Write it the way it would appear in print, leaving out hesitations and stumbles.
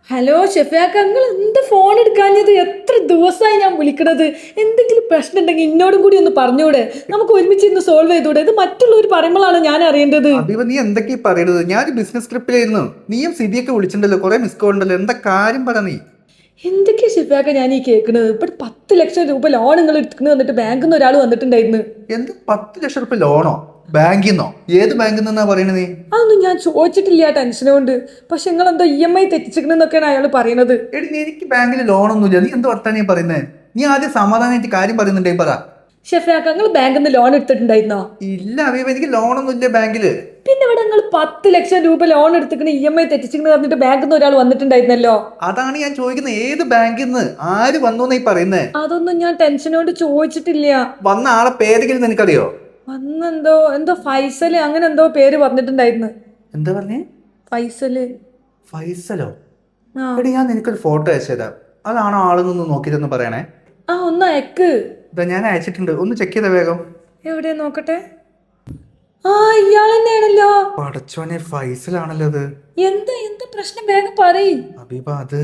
Hello ഷെഫിയാക്ക, നിങ്ങൾ എന്താ phone എടുക്കാഞ്ഞത്? എത്ര ദിവസമായി ഞാൻ വിളിക്കണത്. എന്തെങ്കിലും പ്രശ്നം ഉണ്ടെങ്കിൽ എന്നോടും കൂടി ഒന്ന് പറഞ്ഞൂടെ? നമുക്ക് ഒരുമിച്ച് ഇന്ന് സോൾവ് ചെയ്തൂടെ? ഇത് മറ്റുള്ളവർ പറയുമ്പോഴാണ് ഞാൻ അറിയേണ്ടത്. അഭിവ നീ എന്തൊക്കെയാ പറയുന്നത്? ഞാൻ ബിസിനസ് ട്രിപ്പിലായിരുന്നു. നീയും സിബിയൊക്കെ വിളിച്ചിട്ടുണ്ടല്ലോ, കുറെ മിസ് കോൾ ഉണ്ടല്ലോ. എന്താ കാര്യം പറ നീ. എന്തൊക്കെയാ ഷെഫിയാക്ക ഞാൻ ഈ കേൾക്കണത്? ഇപ്പൊ 10 ലക്ഷം രൂപ ലോൺ നിങ്ങൾ എടുക്കുന്നു വന്നിട്ട് ബാങ്കിൽ നിന്ന് ഒരാൾ വന്നിട്ടുണ്ടായിരുന്നു. എന്ത് 10 ലക്ഷം റുപ്യ ലോണോ? ബാങ്കിൽ നിന്നോ? ഏത് ബാങ്കിൽ നിന്നാ പറയണത് നീ? അതൊന്നും ഞാൻ ചോദിച്ചിട്ടില്ല ടെൻഷനെ കൊണ്ട്. പക്ഷെ നിങ്ങൾ എന്തോ EMI തെറ്റിച്ചിരിക്കണെന്നൊക്കെയാണ് അയാൾ പറയണത്. എടി എനിക്ക് ബാങ്കിൽ ലോണൊന്നുമില്ല. നീ എന്ത് വർത്താനം പറയുന്നത്? നീ ആദ്യം സമാധാനമായിട്ട് കാര്യം പറയുന്നുണ്ടേ പറ. ഷെഫിയാക്ക, നിങ്ങൾ ബാങ്കിൽ നിന്ന് ലോൺ എടുത്തിട്ടുണ്ടായിരുന്നോ? ഇല്ല അഭിവ, എനിക്ക് ലോണൊന്നും ഇല്ല ബാങ്കില്. പിന്നെ ഇവിടെ നിങ്ങൾ 10 ലക്ഷം രൂപ ലോൺ എടുത്തിക്കണ EMI തെറ്റിച്ചിരിക്കണെന്ന് പറഞ്ഞിട്ട് ബാങ്കിൽ നിന്ന് ഒരാൾ വന്നിട്ടുണ്ടായിരുന്നല്ലോ. അതാണ് ഞാൻ ചോദിക്കുന്നത്, ഏത് ബാങ്കിൽ നിന്ന് ആര് വന്നു നീ പറയുന്നേ? അതൊന്നും ഞാൻ ടെൻഷനോട് ചോദിച്ചിട്ടില്ല. വന്ന ആളെ പേരെങ്കിലും നിനക്കറിയോ? അന്നെന്തോ എന്തോ ഫൈസല് അങ്ങനെ എന്തോ പേര് പറഞ്ഞിട്ടുണ്ടായിരുന്നു. എന്താ പറഞ്ഞേ? ഫൈസല്. ഫൈസലോ? ആ എടി ഞാൻ നിനക്കൊരു ഫോട്ടോ അയച്ചു തരാം. അതാണോ ആളെന്നൊന്ന് നോക്കിയിട്ടൊന്ന് പറയണേ. ആ ഒന്ന് അയക്ക്. ഇതാ ഞാൻ അയച്ചിട്ടുണ്ട്, ഒന്ന് ചെക്ക് ചെയ്ത വേഗം. എവിടെ നോക്കട്ടെ. ആ ഇയാൾ തന്നെയാണല്ലോ. പടച്ചോനെ, ഫൈസലാണല്ലോ അത്. എന്താ എന്താ പ്രശ്നം? വേഗം പറയ്. അബീബ, അത്